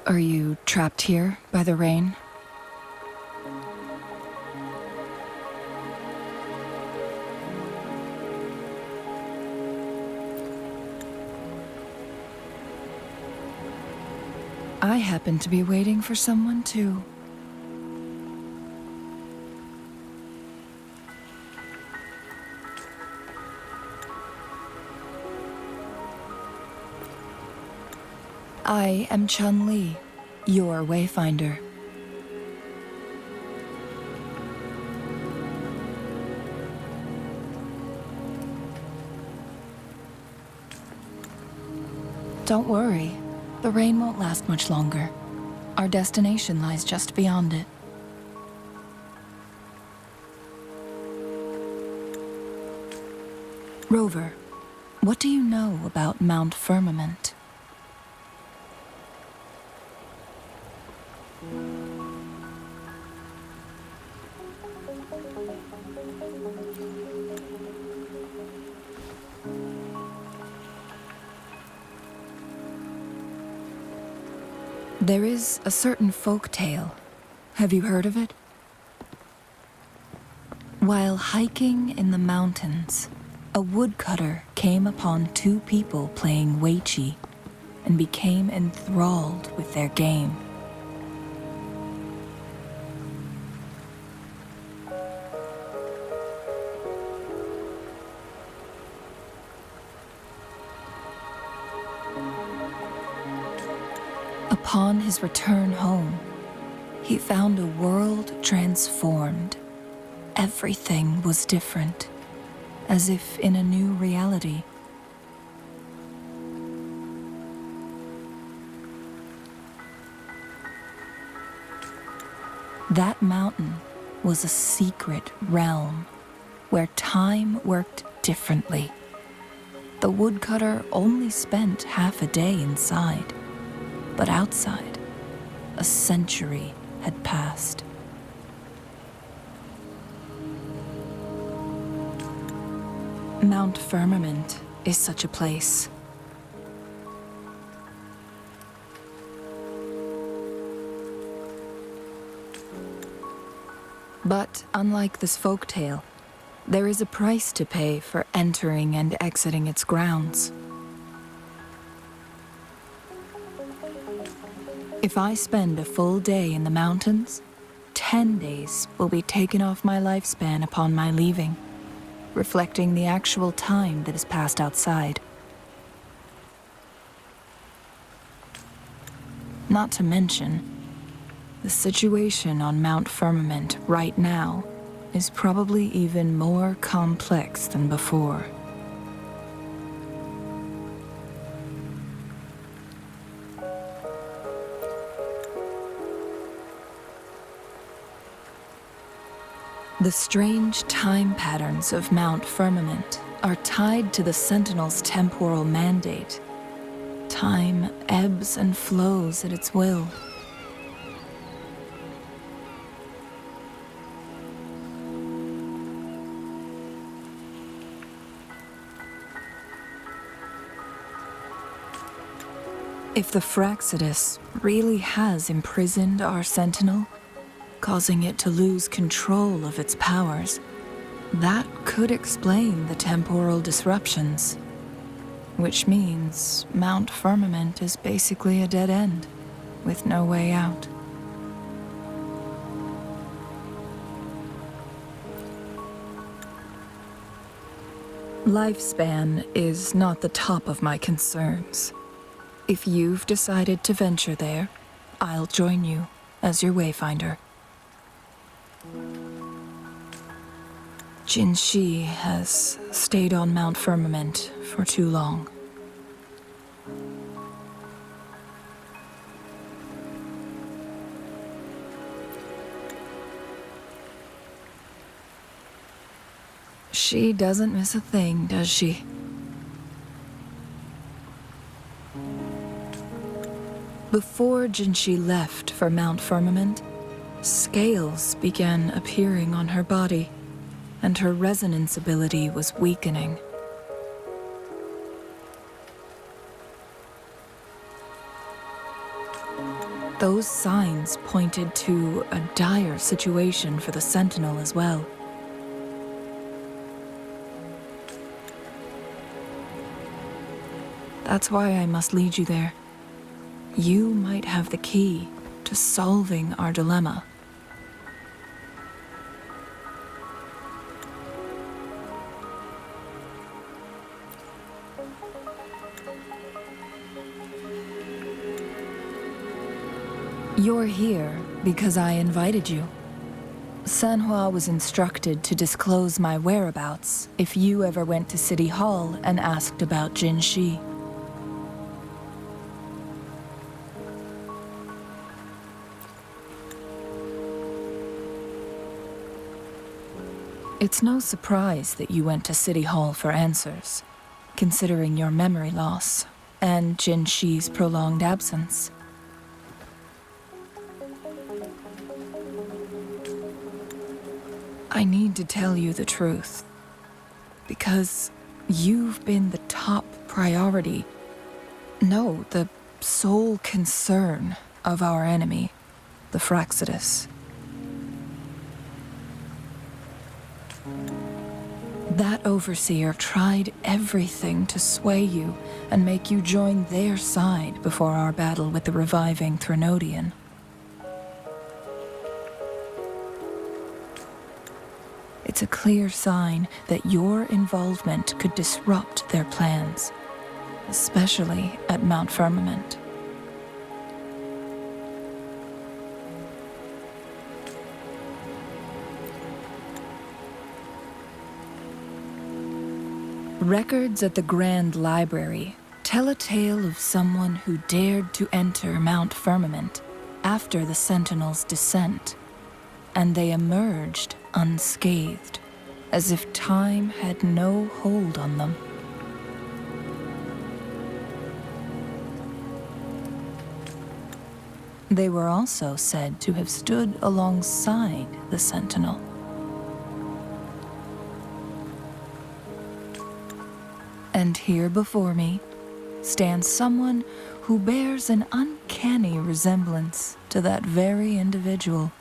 Are you trapped here by the rain? I happen to be waiting for someone too. I am Changli, your wayfinder. Don't worry, the rain won't last much longer. Our destination lies just beyond it. Rover, what do you know about Mount Firmament? There is a certain folk tale. Have you heard of it? While hiking in the mountains, a woodcutter came upon two people playing weiqi and became enthralled with their game. Upon his return home, he found a world transformed. Everything was different, as if in a new reality. That mountain was a secret realm where time worked differently. The woodcutter only spent half a day inside. But outside, a century had passed. Mount Firmament is such a place. But unlike this folktale, there is a price to pay for entering and exiting its grounds. If I spend a full day in the mountains, 10 days will be taken off my lifespan upon my leaving, reflecting the actual time that has passed outside. Not to mention, the situation on Mount Firmament right now is probably even more complex than before. The strange time patterns of Mount Firmament are tied to the Sentinel's temporal mandate. Time ebbs and flows at its will. If the Fraxidus really has imprisoned our Sentinel, causing it to lose control of its powers, that could explain the temporal disruptions. Which means Mount Firmament is basically a dead end, with no way out. Lifespan is not the top of my concerns. If you've decided to venture there, I'll join you as your wayfinder. Jinhsi has stayed on Mount Firmament for too long. She doesn't miss a thing, does she? Before Jinhsi left for Mount Firmament, scales began appearing on her body, and her resonance ability was weakening. Those signs pointed to a dire situation for the Sentinel as well. That's why I must lead you there. You might have the key to solving our dilemma. You're here because I invited you. Sanhua was instructed to disclose my whereabouts if you ever went to City Hall and asked about Jinhsi. It's no surprise that you went to City Hall for answers, considering your memory loss and Jinhsi's prolonged absence. I need to tell you the truth, because you've been the top priority, no, the sole concern of our enemy, the Fraxidus. That overseer tried everything to sway you and make you join their side before our battle with the reviving Threnodian. It's a clear sign that your involvement could disrupt their plans, especially at Mount Firmament. Records at the Grand Library tell a tale of someone who dared to enter Mount Firmament after the Sentinel's descent, and they emerged unscathed, as if time had no hold on them. They were also said to have stood alongside the Sentinel. And here before me stands someone who bears an uncanny resemblance to that very individual.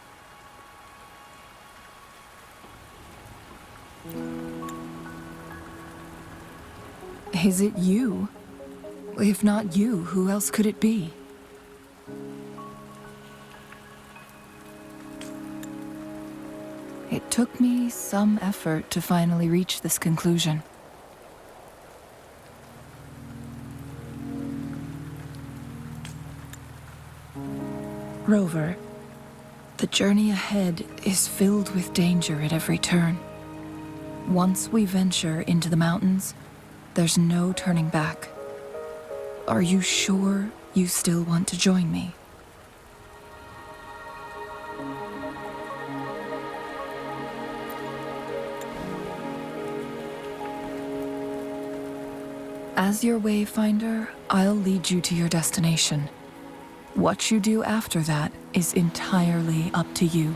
Is it you? If not you, who else could it be? It took me some effort to finally reach this conclusion. Rover, the journey ahead is filled with danger at every turn. Once we venture into the mountains, there's no turning back. Are you sure you still want to join me? As your wayfinder, I'll lead you to your destination. What you do after that is entirely up to you.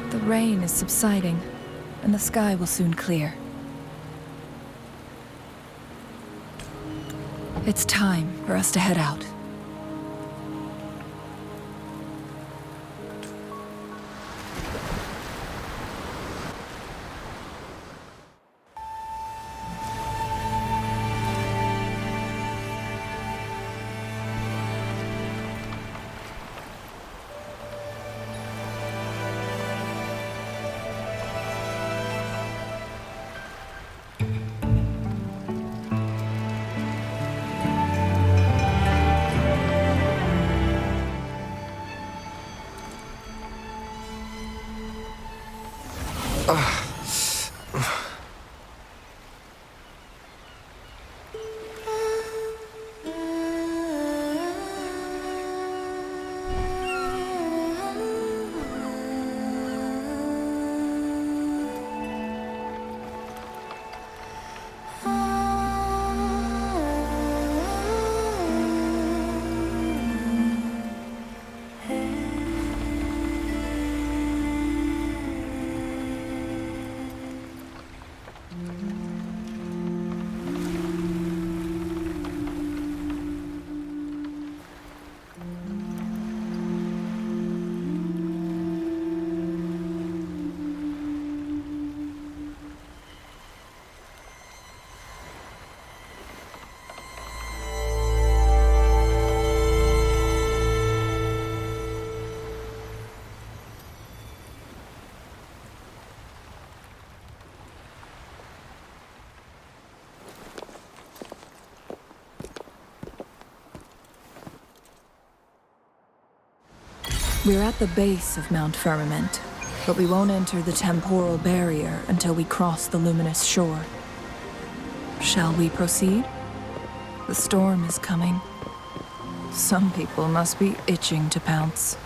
The rain is subsiding, and the sky will soon clear. It's time for us to head out. We're at the base of Mount Firmament, but we won't enter the temporal barrier until we cross the luminous shore. Shall we proceed? The storm is coming. Some people must be itching to pounce.